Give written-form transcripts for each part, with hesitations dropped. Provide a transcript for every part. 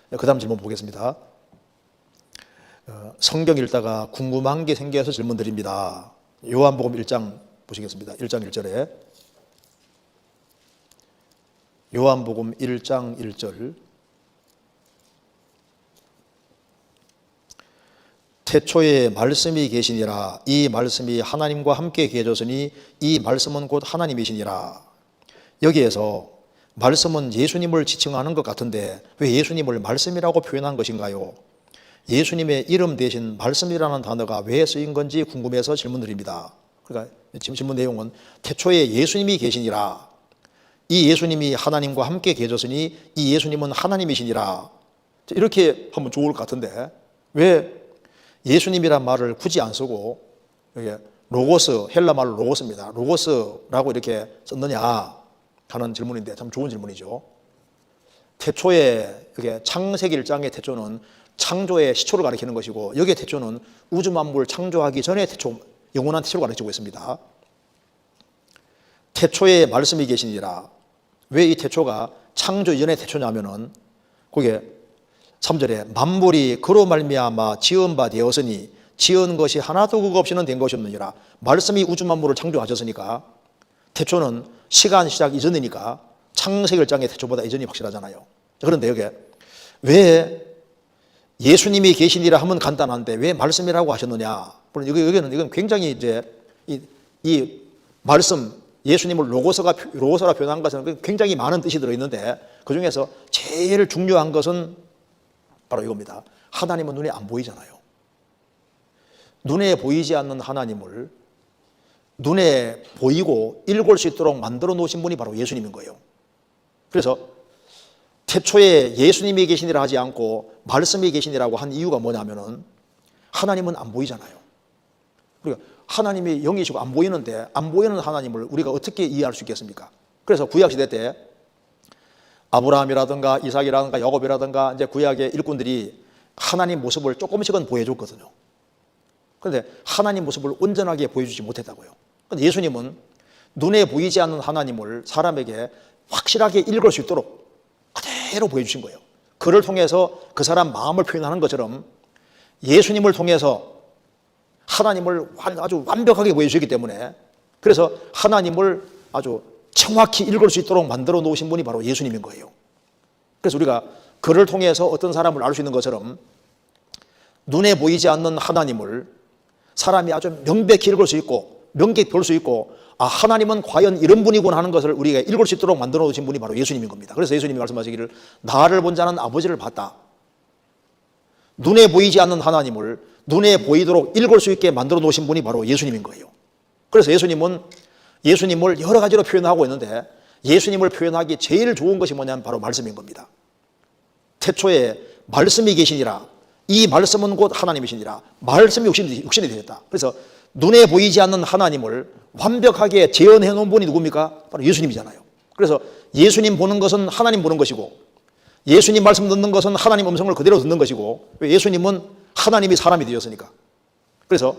그 다음 질문 보겠습니다. 성경 읽다가 궁금한 게 생겨서 질문 드립니다. 요한복음 1장 보시겠습니다. 1장 1절에 요한복음 1장 1절 태초에 말씀이 계시니라. 이 말씀이 하나님과 함께 계셨으니 이 말씀은 곧 하나님이시니라. 여기에서 말씀은 예수님을 지칭하는 것 같은데 왜 예수님을 말씀이라고 표현한 것인가요? 예수님의 이름 대신 말씀이라는 단어가 왜 쓰인 건지 궁금해서 질문드립니다. 그러니까 지금 질문 내용은 태초에 예수님이 계시니라. 이 예수님이 하나님과 함께 계셨으니 이 예수님은 하나님이시니라. 이렇게 하면 좋을 것 같은데 왜 예수님이란 말을 굳이 안 쓰고 로고스, 헬라 말로 로고스입니다. 로고스라고 이렇게 썼느냐 하는 질문인데 참 좋은 질문이죠. 태초에 창세기 1장의 태초는 창조의 시초를 가리키는 것이고 여기의 태초는 우주 만물 창조하기 전의 태초, 영원한 태초를 가르치고 있습니다. 태초에 말씀이 계시니라. 왜 이 태초가 창조 이전의 태초냐면은 거기에 3절에 만물이 그로 말미암아 지은 바 되었으니 지은 것이 하나도 그거 없이는 된 것이 없느니라. 말씀이 우주 만물을 창조하셨으니까 태초는 시간 시작 이전이니까 창세기 1장의 태초보다 이전이 확실하잖아요. 그런데 여기 왜 예수님이 계시니라 하면 간단한데 왜 말씀이라고 하셨느냐? 물론 이건 굉장히 이제 이 말씀 예수님을 로고서라 표현한 것은 굉장히 많은 뜻이 들어있는데 그 중에서 제일 중요한 것은 바로 이겁니다. 하나님은 눈에 안 보이잖아요. 눈에 보이지 않는 하나님을 눈에 보이고 읽을 수 있도록 만들어 놓으신 분이 바로 예수님인 거예요. 그래서 태초에 예수님이 계시니라 하지 않고 말씀이 계시니라고 한 이유가 뭐냐면은 하나님은 안 보이잖아요. 그러니까 하나님이 영이시고 안 보이는데 안 보이는 하나님을 우리가 어떻게 이해할 수 있겠습니까? 그래서 구약시대 때 아브라함이라든가 이삭이라든가 야곱이라든가 이제 구약의 일꾼들이 하나님 모습을 조금씩은 보여줬거든요. 그런데 하나님 모습을 온전하게 보여주지 못했다고요. 그런데 예수님은 눈에 보이지 않는 하나님을 사람에게 확실하게 읽을 수 있도록 그대로 보여주신 거예요. 그를 통해서 그 사람 마음을 표현하는 것처럼 예수님을 통해서 하나님을 아주 완벽하게 보여주셨기 때문에 그래서 하나님을 아주 정확히 읽을 수 있도록 만들어 놓으신 분이 바로 예수님인 거예요. 그래서 우리가 그를 통해서 어떤 사람을 알 수 있는 것처럼 눈에 보이지 않는 하나님을 사람이 아주 명백히 읽을 수 있고 명백히 볼 수 있고 아 하나님은 과연 이런 분이구나 하는 것을 우리가 읽을 수 있도록 만들어 놓으신 분이 바로 예수님인 겁니다. 그래서 예수님이 말씀하시기를 나를 본 자는 아버지를 봤다. 눈에 보이지 않는 하나님을 눈에 보이도록 읽을 수 있게 만들어 놓으신 분이 바로 예수님인 거예요. 그래서 예수님은 예수님을 여러 가지로 표현하고 있는데 예수님을 표현하기 제일 좋은 것이 뭐냐면 바로 말씀인 겁니다. 태초에 말씀이 계시니라. 이 말씀은 곧 하나님이시니라. 말씀이 육신이 되셨다. 그래서 눈에 보이지 않는 하나님을 완벽하게 재현해 놓은 분이 누굽니까? 바로 예수님이잖아요. 그래서 예수님 보는 것은 하나님 보는 것이고 예수님 말씀 듣는 것은 하나님 음성을 그대로 듣는 것이고 왜 예수님은 하나님이 사람이 되었으니까. 그래서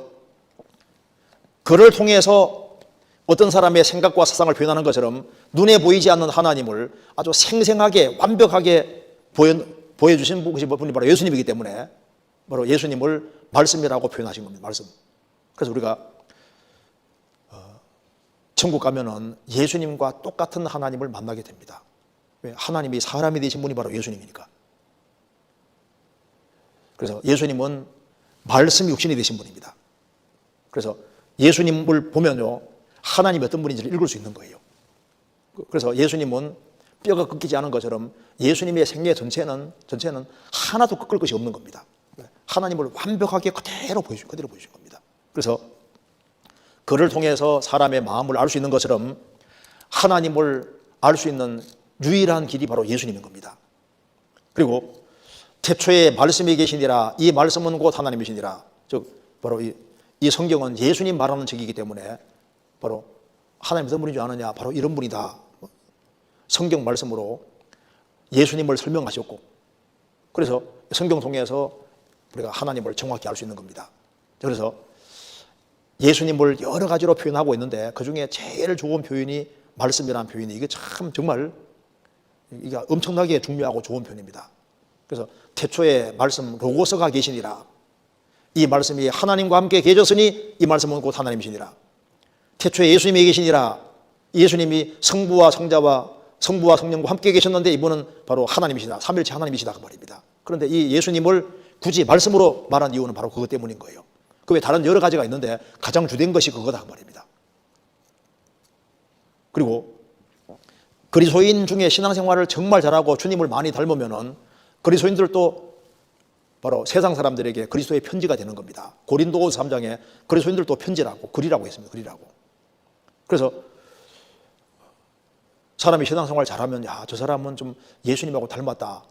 그를 통해서 어떤 사람의 생각과 사상을 표현하는 것처럼 눈에 보이지 않는 하나님을 아주 생생하게 완벽하게 보여주신 분이 바로 예수님이기 때문에 바로 예수님을 말씀이라고 표현하신 겁니다. 말씀. 그래서 우리가 천국 가면은 예수님과 똑같은 하나님을 만나게 됩니다. 왜? 하나님이 사람이 되신 분이 바로 예수님이니까. 그래서 예수님은 말씀이 육신이 되신 분입니다. 그래서 예수님을 보면요 하나님이 어떤 분인지를 읽을 수 있는 거예요. 그래서 예수님은 뼈가 꺾이지 않은 것처럼 예수님의 생애 전체는 하나도 꺾을 것이 없는 겁니다. 하나님을 완벽하게 그대로 보여주신 겁니다. 그래서 그를 통해서 사람의 마음을 알 수 있는 것처럼 하나님을 알 수 있는 유일한 길이 바로 예수님인 겁니다. 그리고 태초에 말씀이 계시니라. 이 말씀은 곧 하나님이시니라. 즉 바로 이 성경은 예수님 말하는 책이기 때문에 바로 하나님 어떤 분인 줄 아느냐? 바로 이런 분이다. 성경 말씀으로 예수님을 설명하셨고 그래서 성경 통해서 우리가 하나님을 정확히 알 수 있는 겁니다. 그래서 예수님을 여러 가지로 표현하고 있는데 그중에 제일 좋은 표현이 말씀이라는 표현이 이게 참 정말 이게 엄청나게 중요하고 좋은 표현입니다. 그래서 태초에 말씀 로고스가 계시니라. 이 말씀이 하나님과 함께 계셨으니 이 말씀은 곧 하나님이시니라. 태초에 예수님이 계시니라. 예수님이 성부와 성령과 함께 계셨는데 이분은 바로 하나님이시다. 삼일체 하나님이시다 그 말입니다. 그런데 이 예수님을 굳이 말씀으로 말한 이유는 바로 그것 때문인 거예요. 그 외에 다른 여러 가지가 있는데 가장 주된 것이 그거다 그 말입니다. 그리고 그리스도인 중에 신앙생활을 정말 잘하고 주님을 많이 닮으면은 그리스도인들도 바로 세상 사람들에게 그리스도의 편지가 되는 겁니다. 고린도후서 3장에 그리스도인들도 편지라고 글이라고 했습니다. 글이라고. 그래서 사람이 신앙생활 잘하면 야, 저 사람은 좀 예수님하고 닮았다.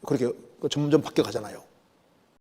그렇게 점점 바뀌어가잖아요.